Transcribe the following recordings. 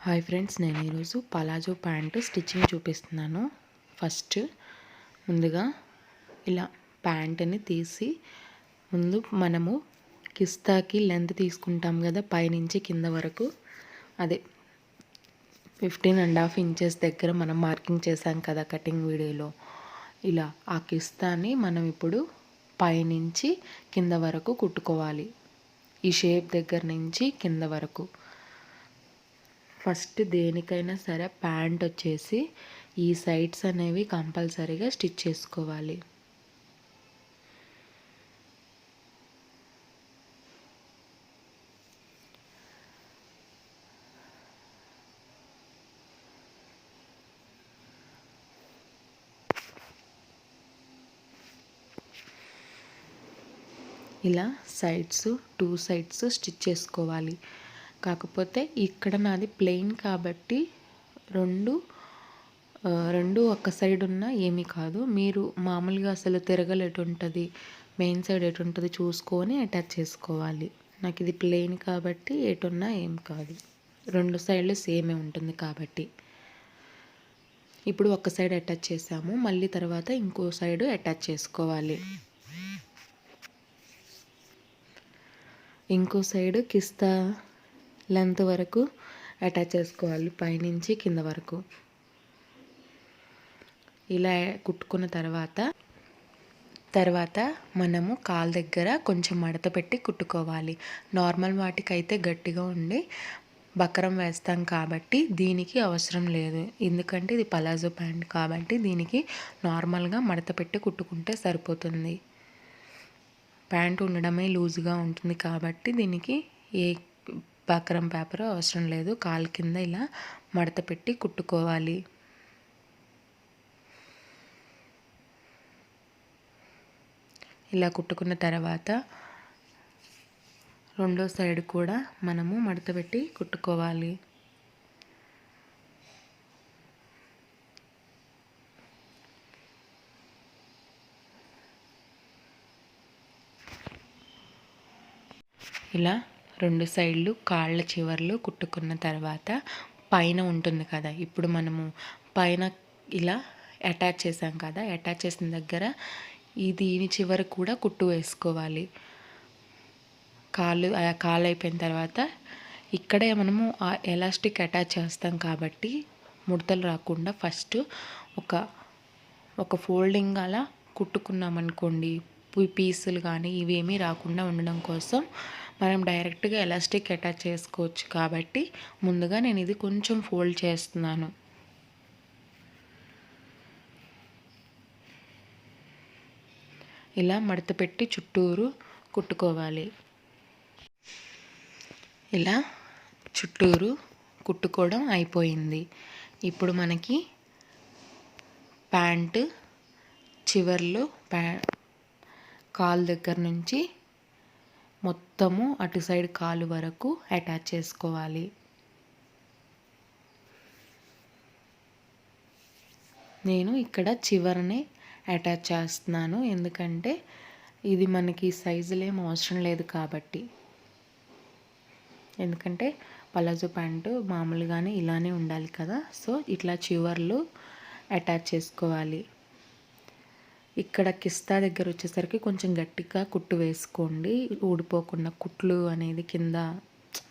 Hi friends, నేను ఈరోజు palazzo pant stitching చూపిస్తున్నాను. ఫస్ట్ ముందుగా ఇలా ప్యాంటుని తీసి ముందు మనము కిస్తాకి లెంత్ తీసుకుంటాం కదా, పైనుంచి కింద వరకు. అదే 15.5 ఇంచెస్ దగ్గర మనం మార్కింగ్ చేసాం కదా కటింగ్ వీడియోలో. ఇలా ఆ కిస్తాని మనం ఇప్పుడు పైనుంచి కింద వరకు కుట్టుకోవాలి. ఈ షేప్ దగ్గర నుంచి కింద వరకు. ఫస్ట్ దేనికైనా సరే ప్యాంట్ వచ్చేసి ఈ సైడ్స్ అనేవి కంపల్సరీగా స్టిచ్ చేసుకోవాలి. ఇలా సైడ్స్ 2 సైడ్స్ స్టిచ్ చేసుకోవాలి. కాకపోతే ఇక్కడ నాది ప్లెయిన్ కాబట్టి రెండు ఒక్క సైడ్ ఉన్నా ఏమీ కాదు. మీరు మామూలుగా అసలు తిరగలు ఎటు ఉంటుంది, మెయిన్ సైడ్ ఎటు ఉంటుంది చూసుకొని అటాచ్ చేసుకోవాలి. నాకు ఇది ప్లెయిన్ కాబట్టి ఎటున్నా ఏం కాదు, 2 సైడ్లు సేమే ఉంటుంది కాబట్టి. ఇప్పుడు ఒక సైడ్ అటాచ్ చేసాము, మళ్ళీ తర్వాత ఇంకో సైడ్ అటాచ్ చేసుకోవాలి. ఇంకో సైడ్ కిస్తా లెంత్ వరకు అటాచ్ చేసుకోవాలి, పైనుంచి కింద వరకు. ఇలా కుట్టుకున్న తర్వాత మనము కాలు దగ్గర కొంచెం మడత పెట్టి కుట్టుకోవాలి. నార్మల్ వాటికైతే గట్టిగా ఉండి బక్రం వేస్తాం కాబట్టి దీనికి అవసరం లేదు. ఎందుకంటే ఇది పలాజో ప్యాంట్ కాబట్టి దీనికి నార్మల్గా మడత పెట్టి కుట్టుకుంటే సరిపోతుంది. ప్యాంట్ ఉండడమే లూజ్గా ఉంటుంది కాబట్టి దీనికి ఏ బక్రం పేపర్ అవసరం లేదు. కాలు కింద ఇలా మడత పెట్టి కుట్టుకోవాలి. ఇలా కుట్టుకున్న తర్వాత రెండో సైడ్ కూడా మనము మడత పెట్టి కుట్టుకోవాలి. ఇలా 2 సైడ్లు కాళ్ళ చివర్లు కుట్టుకున్న తర్వాత పైన ఉంటుంది కదా, ఇప్పుడు మనము పైన ఇలా అటాచ్ చేసాం కదా, అటాచ్ చేసిన దగ్గర దీని చివరి కూడా కుట్టు వేసుకోవాలి. కాళ్ళు అయిపోయిన తర్వాత ఇక్కడే మనము ఎలాస్టిక్ అటాచ్ చేస్తాం కాబట్టి ముడతలు రాకుండా ఫస్ట్ ఒక ఫోల్డింగ్ అలా కుట్టుకున్నామనుకోండి, పీసులు కానీ ఇవేమీ రాకుండా ఉండడం కోసం మనం డైరెక్ట్గా ఎలాస్టిక్ అటాచ్ చేసుకోవచ్చు. కాబట్టి ముందుగా నేను ఇది కొంచెం ఫోల్డ్ చేస్తున్నాను. ఇలా మడత పెట్టి చుట్టూరు కుట్టుకోవాలి. ఇలా చుట్టూరు కుట్టుకోవడం అయిపోయింది. ఇప్పుడు మనకి ప్యాంటు చివర్లు కాలు దగ్గర నుంచి మొత్తము అటు సైడ్ కాలు వరకు అటాచ్ చేసుకోవాలి. నేను ఇక్కడ చివరనే అటాచ్ చేస్తున్నాను, ఎందుకంటే ఇది మనకి సైజులు ఏం అవసరం లేదు కాబట్టి. ఎందుకంటే పలాజో ప్యాంటు మామూలుగానే ఇలానే ఉండాలి కదా, సో ఇట్లా చివర్లు అటాచ్ చేసుకోవాలి. ఇక్కడ కిస్తా దగ్గర వచ్చేసరికి కొంచెం గట్టిగా కుట్టు వేసుకోండి, ఊడిపోకుండా. కుట్లు అనేది కింద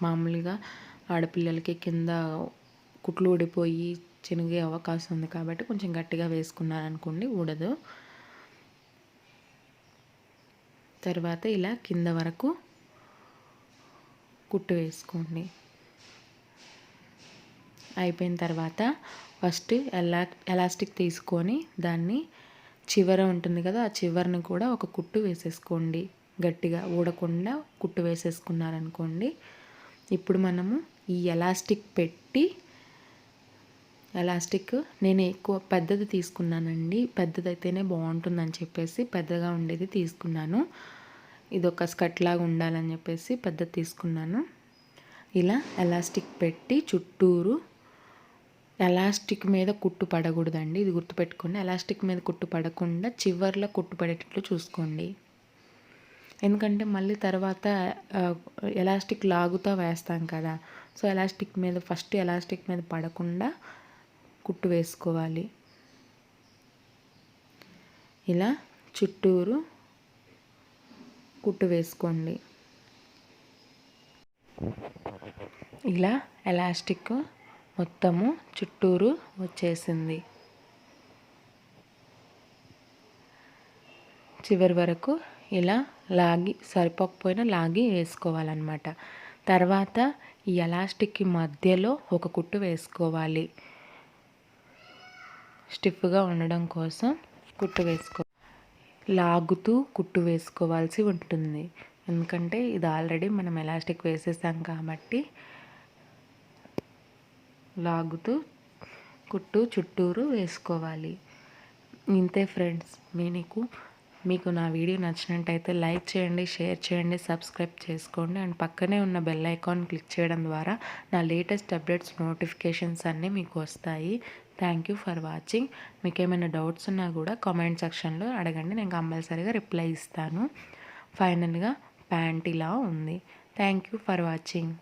మామూలుగా ఆడపిల్లలకి కింద కుట్లు ఊడిపోయి చినిగే అవకాశం ఉంది కాబట్టి కొంచెం గట్టిగా వేసుకున్నారనుకోండి ఊడదు. తర్వాత ఇలా కింద వరకు కుట్టు వేసుకోండి. అయిపోయిన తర్వాత ఫస్ట్ ఎలాస్టిక్ తీసుకొని దాన్ని చివర ఉంటుంది కదా, ఆ చివరిని కూడా ఒక కుట్టు వేసేసుకోండి. గట్టిగా ఊడకుండా కుట్టు వేసేసుకున్నారనుకోండి. ఇప్పుడు మనము ఈ ఎలాస్టిక్ నేను ఎక్కువ పెద్దది తీసుకున్నానండి, పెద్దదైతేనే బాగుంటుందని చెప్పేసి పెద్దగా ఉండేది తీసుకున్నాను. ఇది ఒక స్కర్ట్ లాగా ఉండాలని చెప్పేసి పెద్దది తీసుకున్నాను. ఇలా ఎలాస్టిక్ పెట్టి చుట్టూరు, ఎలాస్టిక్ మీద కుట్టు పడకూడదండి, ఇది గుర్తుపెట్టుకోండి. ఎలాస్టిక్ మీద కుట్టు పడకుండా చివర్లో కుట్టు పడేటట్లు చూసుకోండి. ఎందుకంటే మళ్ళీ తర్వాత ఎలాస్టిక్ లాగుతూ వేస్తాం కదా, సో ఫస్ట్ ఎలాస్టిక్ మీద పడకుండా కుట్టు వేసుకోవాలి. ఇలా చుట్టూరు కుట్టు వేసుకోండి. ఇలా ఎలాస్టిక్ మొత్తము చుట్టూరు వచ్చేసింది. చివరి వరకు ఇలా సరిపోకపోయినా లాగి వేసుకోవాలన్నమాట. తర్వాత ఈ ఎలాస్టిక్కి మధ్యలో ఒక కుట్టు వేసుకోవాలి. స్టిఫ్గా ఉండడం కోసం లాగుతూ కుట్టు వేసుకోవాల్సి ఉంటుంది. ఎందుకంటే ఇది ఆల్రెడీ మనం ఎలాస్టిక్ వేసేసాం కాబట్టి లాగుతూ కుట్టు చుట్టూరు వేసుకోవాలి. ఇంతే ఫ్రెండ్స్. మీకు నా వీడియో నచ్చినట్టయితే లైక్ చేయండి, షేర్ చేయండి, సబ్స్క్రైబ్ చేసుకోండి. అండ్ పక్కనే ఉన్న బెల్ ఐకాన్ క్లిక్ చేయడం ద్వారా నా లేటెస్ట్ అప్డేట్స్ నోటిఫికేషన్స్ అన్నీ మీకు వస్తాయి. Thank you for watching. మీకు ఏమైనా డౌట్స్ ఉన్నా కూడా కామెంట్ సెక్షన్లో అడగండి, నేను కంపల్సరీగా రిప్లై ఇస్తాను. ఫైనల్గా ప్యాంట్ ఇలా ఉంది. Thank you for watching.